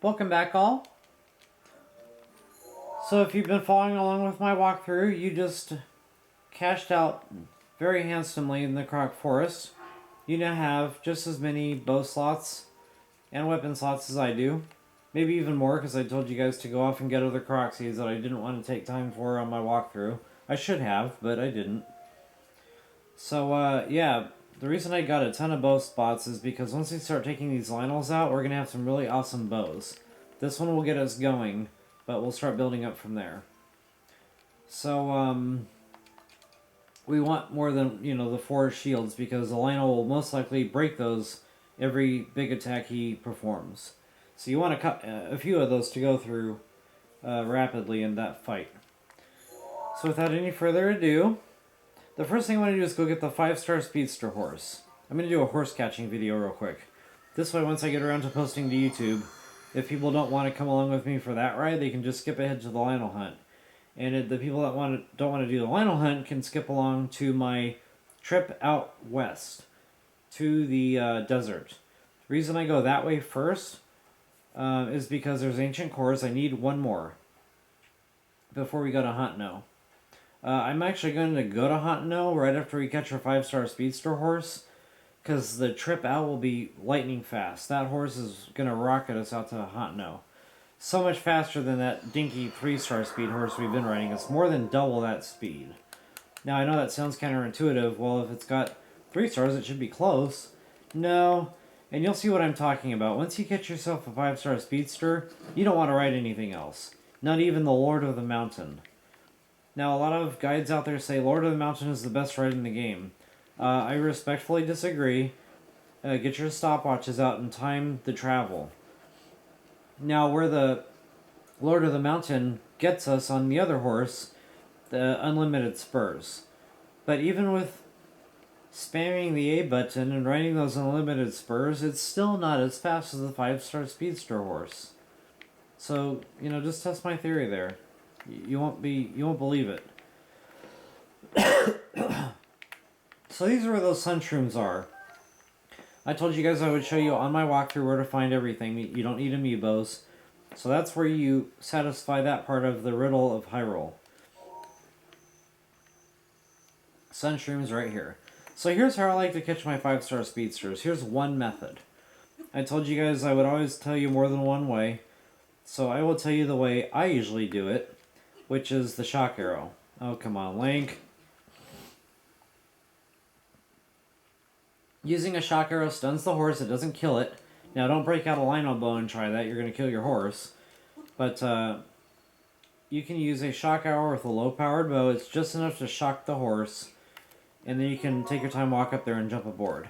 Welcome back, all. So if you've been following along with my walkthrough, you just cashed out very handsomely in the Croc Forest. You now have just as many bow slots and weapon slots as I do. Maybe even more, because I told you guys to go off and get other Croc seeds that I didn't want to take time for on my walkthrough. I should have, but I didn't. So, yeah, the reason I got a ton of bow spots is because once we start taking these Linyls out, we're going to have some really awesome bows. This one will get us going, but we'll start building up from there. So, we want more than, the 4 shields, because the Linyl will most likely break those every big attack he performs. So you want a few of those to go through rapidly in that fight. So without any further ado, the first thing I want to do is go get the 5-star speedster horse. I'm going to do a horse catching video real quick. This way, once I get around to posting to YouTube, if people don't want to come along with me for that ride, they can just skip ahead to the Linyl hunt. And the people that don't want to do the Linyl hunt can skip along to my trip out west to the desert. The reason I go that way first is because there's ancient cores. I need one more before we go to Hunt No. I'm actually going to go to Hunt No right after we catch our 5-star speedster horse, because the trip out will be lightning fast. That horse is going to rocket us out to Hunt No. So much faster than that dinky 3-star speed horse we've been riding. It's more than double that speed. Now, I know that sounds counterintuitive. Well, if it's got 3 stars, it should be close. No, and you'll see what I'm talking about. Once you get yourself a 5-star speedster, you don't want to ride anything else. Not even the Lord of the Mountain. Now, a lot of guides out there say Lord of the Mountain is the best ride in the game. I respectfully disagree. Get your stopwatches out and time the travel. Now, where the Lord of the Mountain gets us on the other horse, the unlimited spurs. But even with spamming the A button and riding those unlimited spurs, it's still not as fast as the 5-star speedster horse. So, just test my theory there. You won't believe it. So these are where those sunshrooms are. I told you guys I would show you on my walkthrough where to find everything. You don't need amiibos. So that's where you satisfy that part of the riddle of Hyrule. Sunshrooms right here. So here's how I like to catch my 5-star speedsters. Here's one method. I told you guys I would always tell you more than one way. So I will tell you the way I usually do it, which is the shock arrow. Oh, come on, Link. Using a shock arrow stuns the horse. It doesn't kill it. Now, don't break out a Linyl bow and try that. You're going to kill your horse. But you can use a shock arrow with a low-powered bow. It's just enough to shock the horse. And then you can take your time, walk up there, and jump aboard.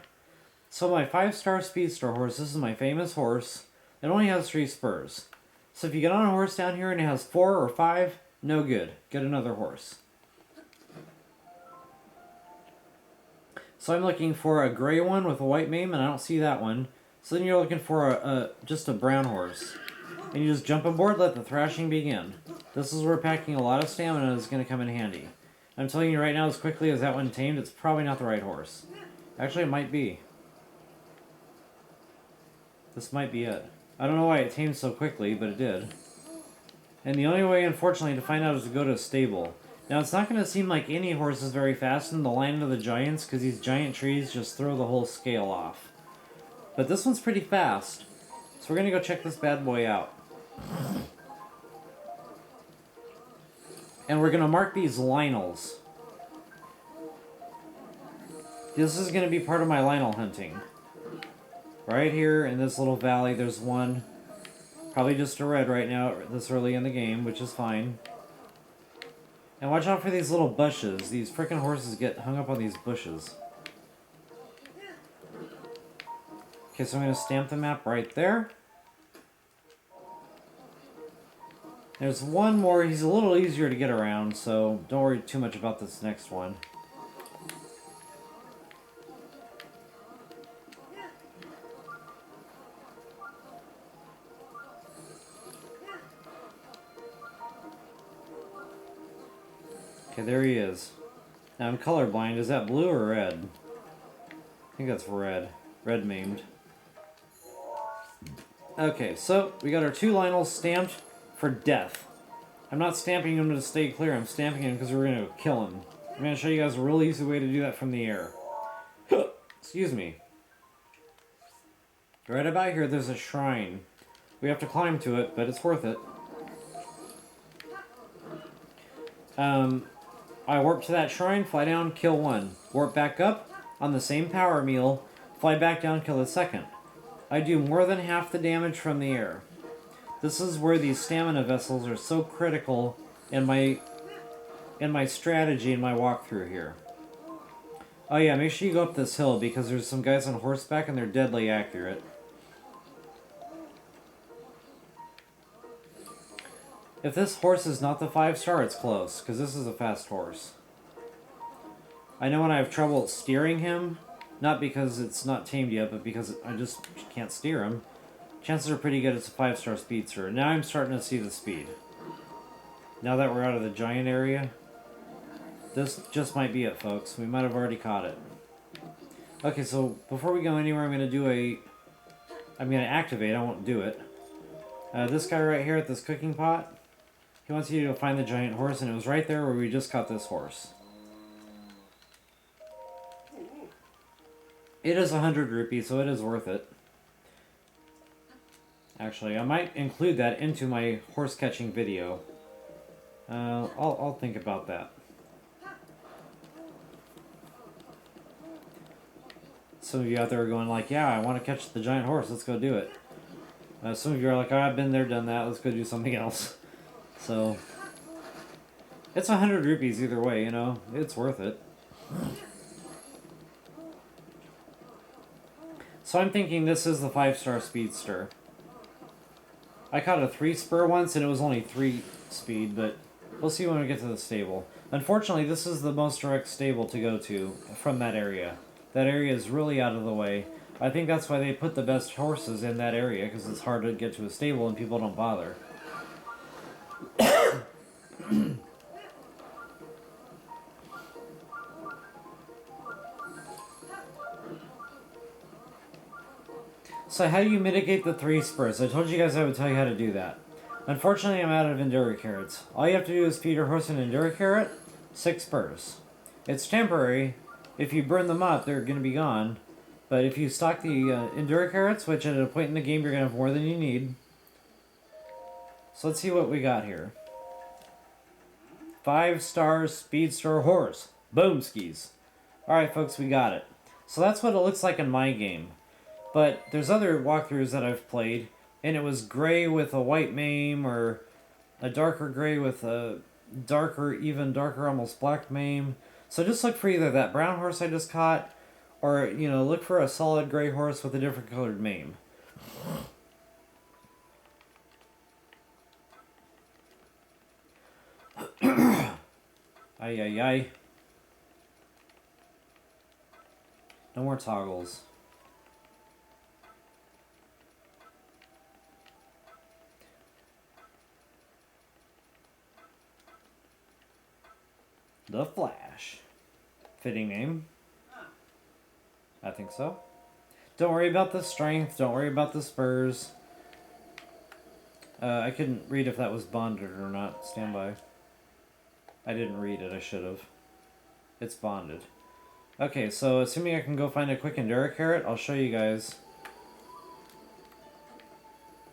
So my 5-star speedster horse, this is my famous horse. It only has 3 spurs. So if you get on a horse down here and it has 4 or 5, no good. Get another horse. So I'm looking for a gray one with a white mane, and I don't see that one. So then you're looking for just a brown horse. And you just jump aboard, let the thrashing begin. This is where packing a lot of stamina is going to come in handy. I'm telling you right now, as quickly as that one tamed, it's probably not the right horse. Actually, it might be. This might be it. I don't know why it tamed so quickly, but it did. And the only way, unfortunately, to find out is to go to a stable. Now, it's not going to seem like any horse is very fast in the Land of the Giants, because these giant trees just throw the whole scale off. But this one's pretty fast. So we're going to go check this bad boy out. And we're going to mark these Linyls. This is going to be part of my Linyl hunting. Right here in this little valley, there's one. Probably just a red right now, this early in the game, which is fine. And watch out for these little bushes. These frickin' horses get hung up on these bushes. Okay, so I'm going to stamp the map right there. There's one more. He's a little easier to get around, so don't worry too much about this next one. Okay, there he is. Now I'm colorblind. Is that blue or red? I think that's red. Red maimed. Okay, so we got our 2 Linyls stamped for death. I'm not stamping them to stay clear, I'm stamping them because we're going to kill him. I'm going to show you guys a really easy way to do that from the air. Excuse me. Right about here, there's a shrine. We have to climb to it, but it's worth it. I warp to that shrine, fly down, kill one. Warp back up, on the same power meal, fly back down, kill the second. I do more than half the damage from the air. This is where these stamina vessels are so critical in my strategy in my walkthrough here. Oh yeah, make sure you go up this hill because there's some guys on horseback and they're deadly accurate. If this horse is not the 5-star, it's close, because this is a fast horse. I know when I have trouble steering him, not because it's not tamed yet, but because I just can't steer him, chances are pretty good it's a 5-star speedster. Now I'm starting to see the speed. Now that we're out of the giant area, this just might be it, folks. We might have already caught it. Okay, so before we go anywhere, I'm going to activate, I won't do it. This guy right here at this cooking pot, he wants you to find the giant horse, and it was right there where we just caught this horse. It is 100 rupees, so it is worth it. Actually, I might include that into my horse catching video. I'll think about that. Some of you out there are going like, yeah, I want to catch the giant horse, let's go do it. Some of you are like, oh, I've been there, done that, let's go do something else. So, it's 100 rupees either way, you know, it's worth it. So I'm thinking this is the 5-star speedster. I caught a 3-spur once and it was only 3 speed, but we'll see when we get to the stable. Unfortunately, this is the most direct stable to go to from that area. That area is really out of the way. I think that's why they put the best horses in that area, because it's hard to get to a stable and people don't bother. So how do you mitigate the 3 spurs? I told you guys I would tell you how to do that. Unfortunately, I'm out of Endura carrots. All you have to do is feed your horse an Endura carrot, 6 spurs. It's temporary. If you burn them up, they're going to be gone. But if you stock the Endura carrots, which at a point in the game you're going to have more than you need. So let's see what we got here. 5-star speedster horse. Boom skis. Alright folks, we got it. So that's what it looks like in my game. But there's other walkthroughs that I've played, and it was gray with a white mane, or a darker gray with a darker, even darker, almost black mane. So just look for either that brown horse I just caught, or, you know, look for a solid gray horse with a different colored mane. Ay, ay, ay. No more toggles. The Flash. Fitting name. I think so. Don't worry about the strength. Don't worry about the spurs. I couldn't read if that was bonded or not. Stand by. I didn't read it. I should have. It's bonded. Okay, so assuming I can go find a quick Endura carrot, I'll show you guys.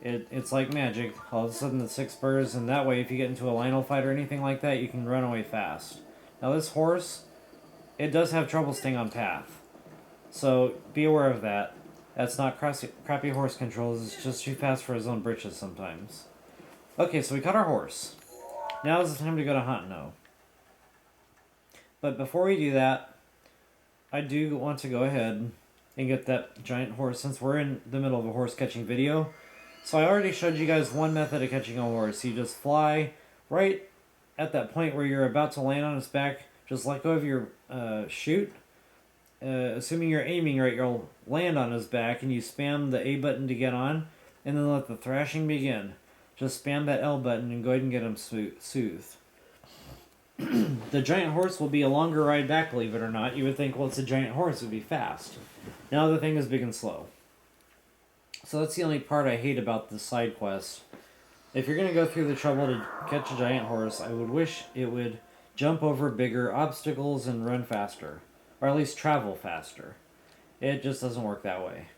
It's like magic. All of a sudden the 6 spurs, and that way if you get into a Linyl fight or anything like that, you can run away fast. Now this horse, it does have trouble staying on path. So be aware of that. That's not crappy horse controls, it's just too fast for his own britches sometimes. Okay, so we caught our horse. Now is the time to go to Hunt-No. But before we do that, I do want to go ahead and get that giant horse, since we're in the middle of a horse catching video. So I already showed you guys one method of catching a horse. You just fly right at that point where you're about to land on its back. Just let go of your chute. Assuming you're aiming right, you'll land on his back, and you spam the A button to get on, and then let the thrashing begin. Just spam that L button and go ahead and get him soothed. The giant horse will be a longer ride back, believe it or not. You would think, well, it's a giant horse, it would be fast. Now the thing is big and slow. So that's the only part I hate about the side quest. If you're going to go through the trouble to catch a giant horse, I would wish it would jump over bigger obstacles and run faster. Or at least travel faster. It just doesn't work that way.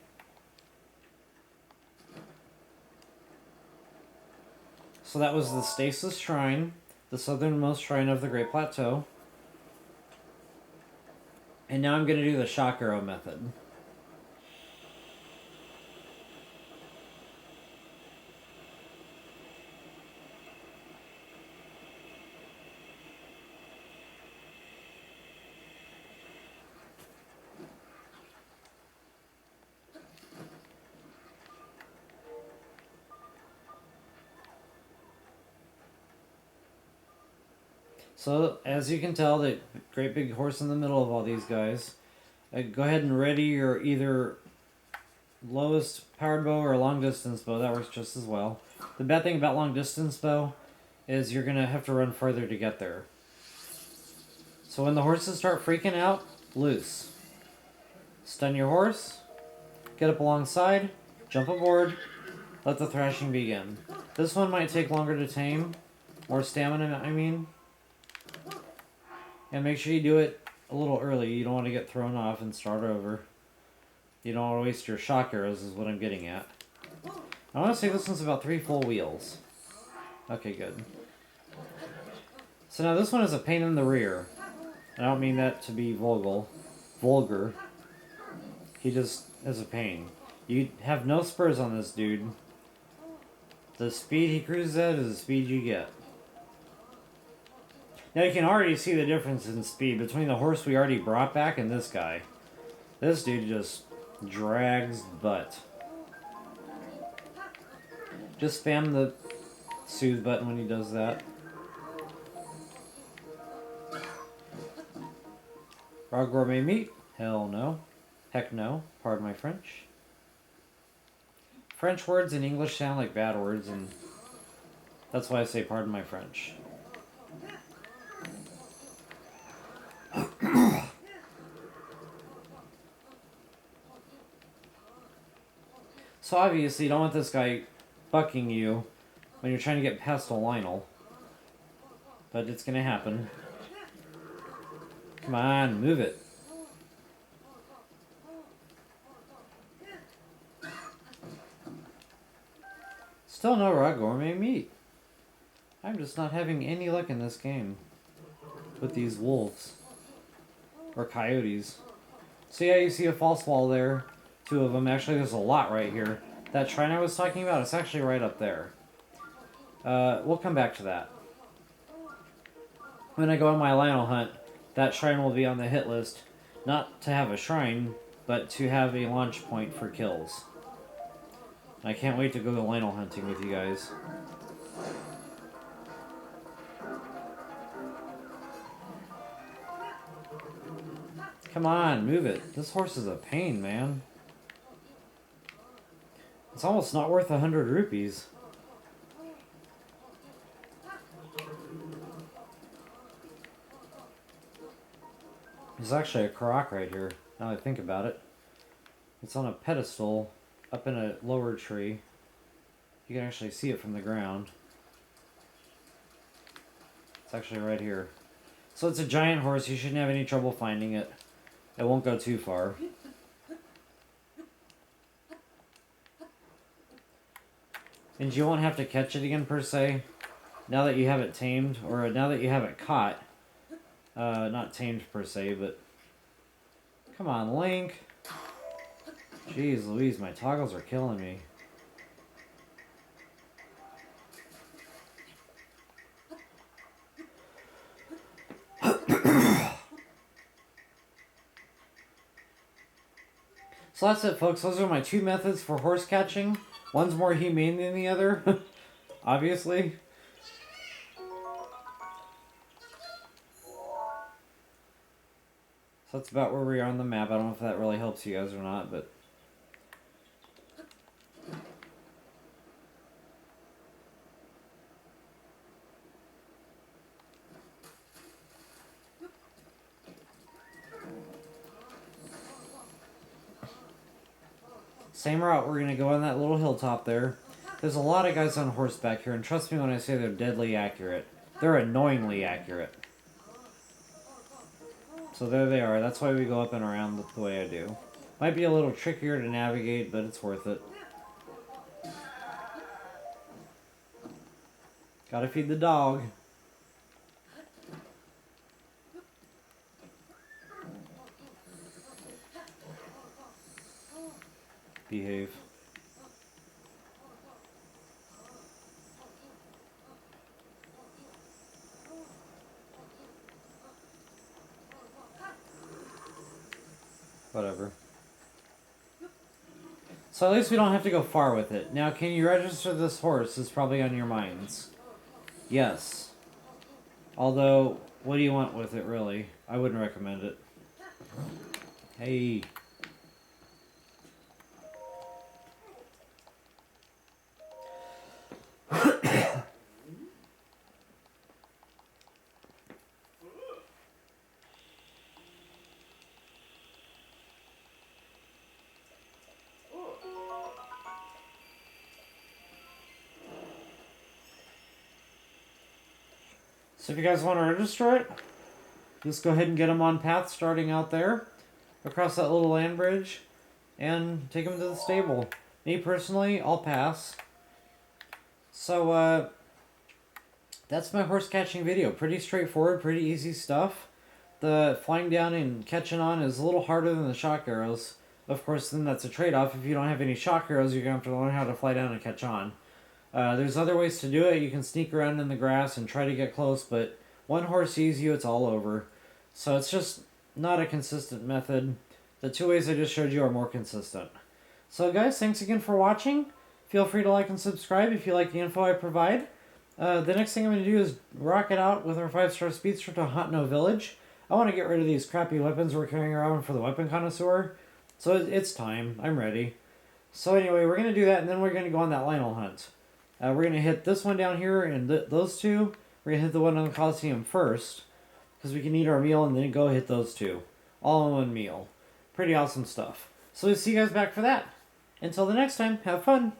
So that was the Stasis Shrine, the southernmost shrine of the Great Plateau. And now I'm going to do the shock arrow method. So, as you can tell, the great big horse in the middle of all these guys. Go ahead and ready your either lowest powered bow or long distance bow. That works just as well. The bad thing about long distance bow is you're going to have to run further to get there. So when the horses start freaking out, loose. Stun your horse, get up alongside, jump aboard, let the thrashing begin. This one might take longer to tame, more stamina I mean. And make sure you do it a little early. You don't want to get thrown off and start over. You don't want to waste your shock arrows is what I'm getting at. I want to say this one's about 3 full wheels. Okay, good. So now this one is a pain in the rear. I don't mean that to be vulgar. He just is a pain. You have no spurs on this dude. The speed he cruises at is the speed you get. Now you can already see the difference in speed between the horse we already brought back and this guy. This dude just drags butt. Just spam the soothe button when he does that. Raw gourmet meat? Hell no. Heck no. Pardon my French. French words in English sound like bad words, and that's why I say pardon my French. So obviously you don't want this guy bucking you when you're trying to get past a Linyl. But it's gonna happen. Come on, move it. Still no raw gourmet meat. I'm just not having any luck in this game with these wolves. Or coyotes. See how you see a false wall there? 2 of them. Actually, there's a lot right here. That shrine I was talking about, it's actually right up there. We'll come back to that. When I go on my Linyl hunt, that shrine will be on the hit list. Not to have a shrine, but to have a launch point for kills. I can't wait to go Linyl hunting with you guys. Come on, move it. This horse is a pain, man. It's almost not worth 100 rupees. There's actually a croc right here, now that I think about it. It's on a pedestal up in a lower tree. You can actually see it from the ground. It's actually right here. So it's a giant horse, you shouldn't have any trouble finding it. It won't go too far. And you won't have to catch it again per se. Now that you have it tamed, or now that you have it caught. Not tamed per se, but... Come on, Link. Jeez Louise, my toggles are killing me. So that's it, folks. Those are my 2 methods for horse catching. One's more humane than the other, obviously. So that's about where we are on the map. I don't know if that really helps you guys or not, but... Same route, we're going to go on that little hilltop there. There's a lot of guys on horseback here, and trust me when I say they're deadly accurate. They're annoyingly accurate. So there they are. That's why we go up and around the way I do. Might be a little trickier to navigate, but it's worth it. Gotta feed the dog. Behave. Whatever. So at least we don't have to go far with it. Now, can you register this horse is probably on your minds. Yes. Although, what do you want with it, really? I wouldn't recommend it. Hey. So if you guys want to register it, just go ahead and get them on path starting out there, across that little land bridge, and take them to the stable. Me personally, I'll pass. So, that's my horse catching video. Pretty straightforward, pretty easy stuff. The flying down and catching on is a little harder than the shock arrows. Of course, then that's a trade-off. If you don't have any shock arrows, you're going to have to learn how to fly down and catch on. There's other ways to do it. You can sneak around in the grass and try to get close, but one horse sees you, it's all over. So it's just not a consistent method. The two ways I just showed you are more consistent. So guys, thanks again for watching. Feel free to like and subscribe if you like the info I provide. The next thing I'm going to do is rock it out with our 5-star speedster to Hotno Village. I want to get rid of these crappy weapons we're carrying around for the weapon connoisseur. So it's time. I'm ready. So anyway, we're going to do that, and then we're going to go on that Linyl hunt. We're going to hit this one down here and those two. We're going to hit the one on the Coliseum first, because we can eat our meal and then go hit those two. All in one meal. Pretty awesome stuff. So we'll see you guys back for that. Until the next time, have fun!